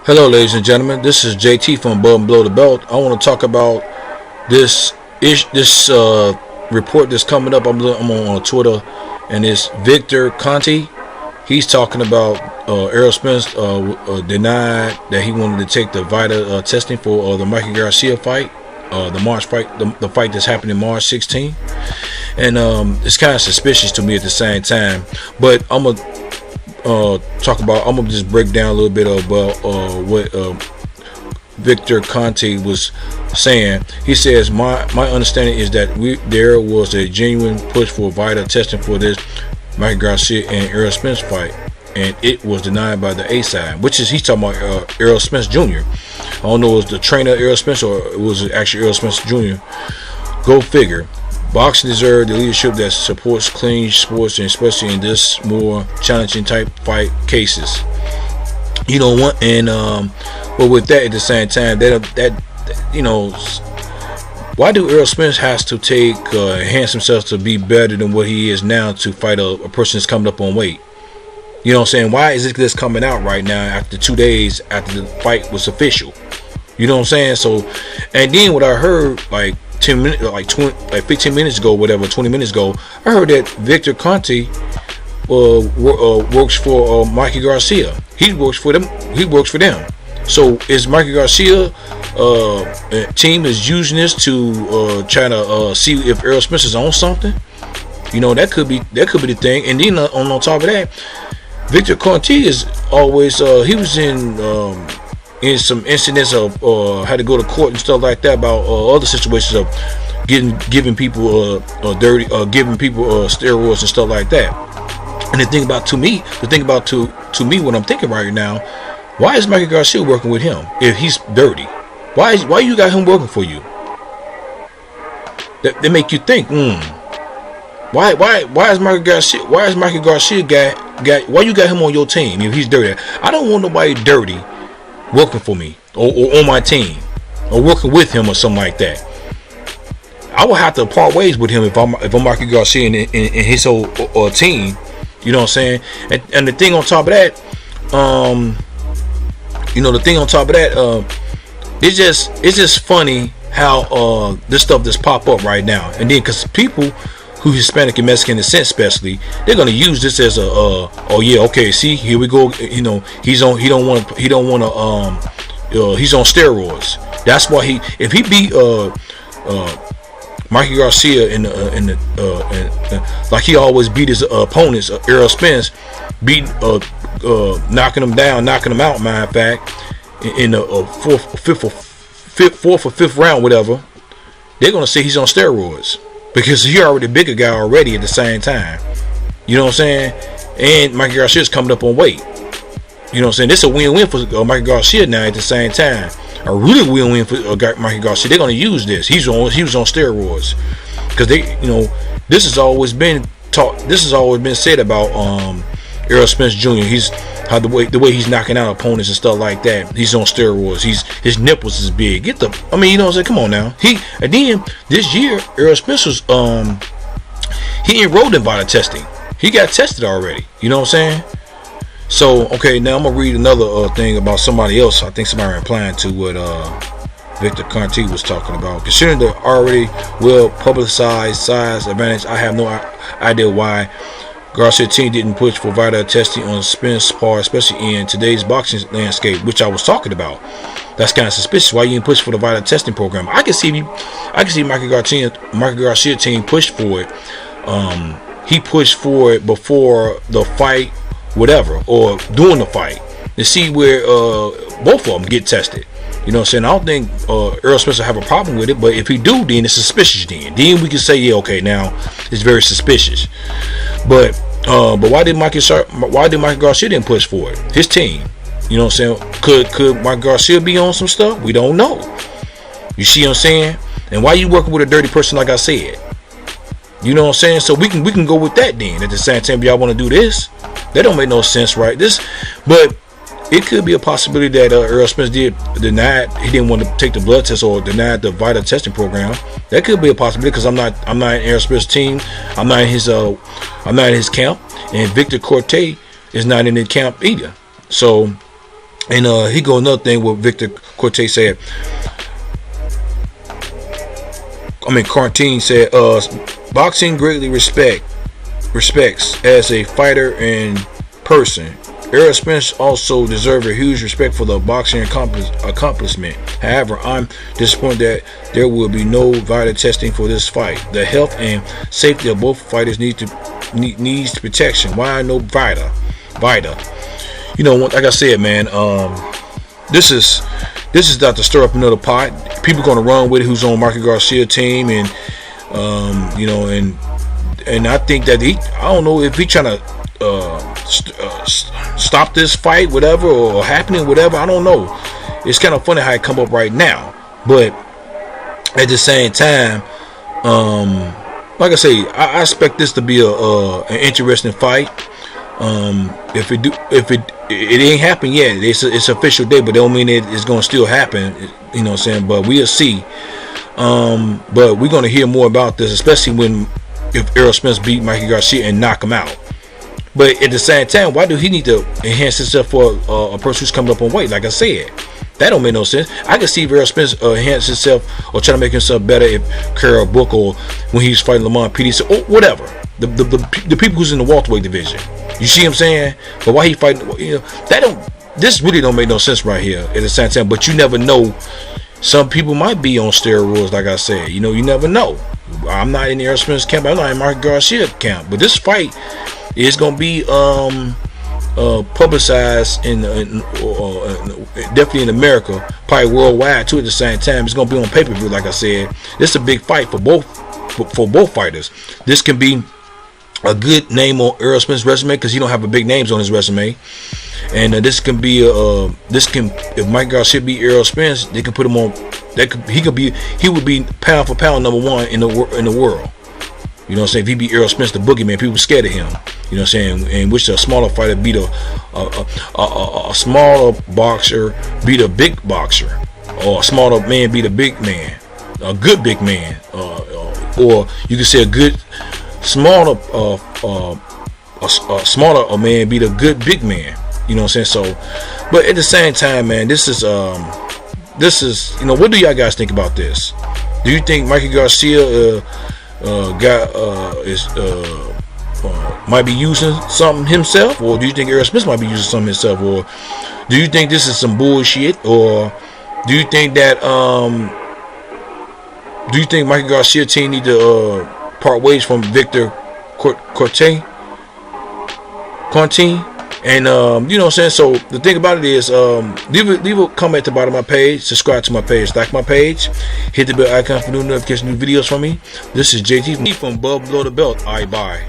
Hello, ladies and gentlemen. This is JT from Above and Below the Belt. I want to talk about this report that's coming up. I'm on Twitter, and it's Victor Conte. He's talking about Errol Spence denied that he wanted to take the Vada testing for the Mikey Garcia fight, the March fight, the fight that's happening March 16th. And it's kind of suspicious to me at the same time. But I'm gonna I'm gonna just break down a little bit about what Victor Conte was saying. He says, my understanding is that there was a genuine push for vital testing for this Mikey Garcia and Errol Spence fight, and it was denied by the A side, which is he's talking about Errol Spence Jr. I don't know if it was the trainer Errol Spence or it was actually Errol Spence Jr. Go figure. Boxing deserves the leadership that supports clean sports, and especially in this more challenging type fight cases. You know what? And but with that at the same time, that you know, why do Errol Spence has to enhance himself to be better than what he is now to fight a person that's coming up on weight? You know what I'm saying? Why is this coming out right now after 2 days after the fight was official? You know what I'm saying? So, and then what I heard like 10 minutes, like 15 minutes ago, whatever, 20 minutes ago, I heard that Victor Conte works for Mikey Garcia. He works for them. So is Mikey Garcia team is using this to try to see if Errol Spence is on something? You know, that could be the thing. And then on top of that, Victor Conte is always he was in some incidents of had to go to court and stuff like that about other situations of giving people giving people steroids and stuff like that. And the thing about to me what I'm thinking right now, why is Mikey Garcia working with him if he's dirty? Why you got him working for you? That make you think. Why is Mikey Garcia? Why is Mikey Garcia why you got him on your team if he's dirty? I don't want nobody dirty working for me or on my team or working with him or something like that. I would have to part ways with him if I'm Mikey Garcia and his whole team. You know what I'm saying? And the thing on top of that, it's just funny how this stuff just pop up right now. And then because people who Hispanic and Mexican descent especially, they're gonna use this as a oh yeah, okay, see, here we go, you know, he's on steroids. That's why if he beat Mikey Garcia in like he always beat his opponents, Errol Spence, knocking him down, knocking him out, matter of fact, in the fourth or fifth round, whatever, they're gonna say he's on steroids. Because he already a bigger guy already at the same time. You know what I'm saying? And Mikey Garcia's coming up on weight. You know what I'm saying? This is a win-win for Mikey Garcia now at the same time. A really win-win for Mikey Garcia. They're going to use this. He was on steroids. Because this has always been taught. This has always been said about Errol Spence Jr. The way he's knocking out opponents and stuff like that. He's on steroids. His nipples is big. You know what I'm saying? Come on now. And then this year, Errol Spence was he enrolled in Vada testing. He got tested already. You know what I'm saying? So okay, now I'm gonna read another thing about somebody else. I think somebody replying to what Victor Conte was talking about. Considering the already well publicized size advantage, I have no idea why Garcia team didn't push for vital testing on Spence's part, especially in today's boxing landscape, which I was talking about. That's kind of suspicious. Why you didn't push for the vital testing program? I can see Mikey Garcia team push for it. He pushed for it before the fight, whatever, or during the fight, to see where both of them get tested. You know what I'm saying? I don't think Errol Spence will have a problem with it, but if he do, then it's suspicious. Then we can say, yeah, okay, now it's very suspicious. But why did Mikey Garcia didn't push for it? His team. You know what I'm saying? Could Mikey Garcia be on some stuff? We don't know. You see what I'm saying? And why you working with a dirty person like I said? You know what I'm saying? So we can go with that then. At the same time, if y'all want to do this, that don't make no sense, right? But it could be a possibility that Errol Spence did deny he didn't want to take the blood test or denied the vital testing program. That could be a possibility because I'm not in Errol Spence's team. I'm not in his camp, and Victor Conte is not in the camp either. So And he go another thing what Victor Corte said. Conte said, boxing greatly respects as a fighter and person. Errol Spence also deserves a huge respect for the boxing accomplishment. However, I'm disappointed that there will be no Vada testing for this fight. The health and safety of both fighters needs protection. Why no Vada? You know, like I said, man, this is not to stir up another pot. People gonna run with it who's on Marky Garcia team, and you know, and I think that I don't know if he trying to stop this fight, whatever, or happening, whatever. I don't know. It's kind of funny how it come up right now, but at the same time, like I say, I expect this to be an interesting fight. If it ain't happened yet, it's official day, but it don't mean it's gonna still happen. You know what I'm saying? But we'll see. But we're gonna hear more about this, especially if Errol Spence beat Mikey Garcia and knock him out. But at the same time, why do he need to enhance himself for a person who's coming up on weight? Like I said, that don't make no sense. I can see Errol Spence enhance himself or try to make himself better if Carol Book or when he's fighting Lamont Peters or whatever. The people who's in the welterweight division. You see what I'm saying? But why he fighting? You know, this really don't make no sense right here at the same time. But you never know. Some people might be on steroids, like I said. You know, you never know. I'm not in the Errol Spence camp. I'm not in Mark Garcia camp. But this fight is gonna be publicized definitely in America, probably worldwide too. At the same time, it's gonna be on pay-per-view. Like I said, this is a big fight for both fighters. This can be a good name on Errol Spence's resume because he don't have a big names on his resume, and this can be if Mike Garcia beat Errol Spence, they can put him on. He would be pound for pound #1 in the world. You know what I'm saying? If he beat Errol Spence, the boogeyman, people scared of him. You know what I'm saying? And which a smaller fighter beat a smaller boxer beat a big boxer, or a smaller man beat a big man, a good big man, or you could say a good smaller smaller man beat a good big man. You know what I'm saying? So, but at the same time, man, this is you know, what do y'all guys think about this? Do you think Mikey Garcia might be using something himself, or do you think Errol Spence might be using something himself, or do you think this is some bullshit, or do you think that Mikey Garcia team need to part ways from Victor Conte? And you know what I'm saying? So the thing about it is, leave a comment at the bottom of my page, subscribe to my page, like my page, hit the bell icon for new notifications, new videos from me. This is JT from Above Below the Belt. Alright, bye.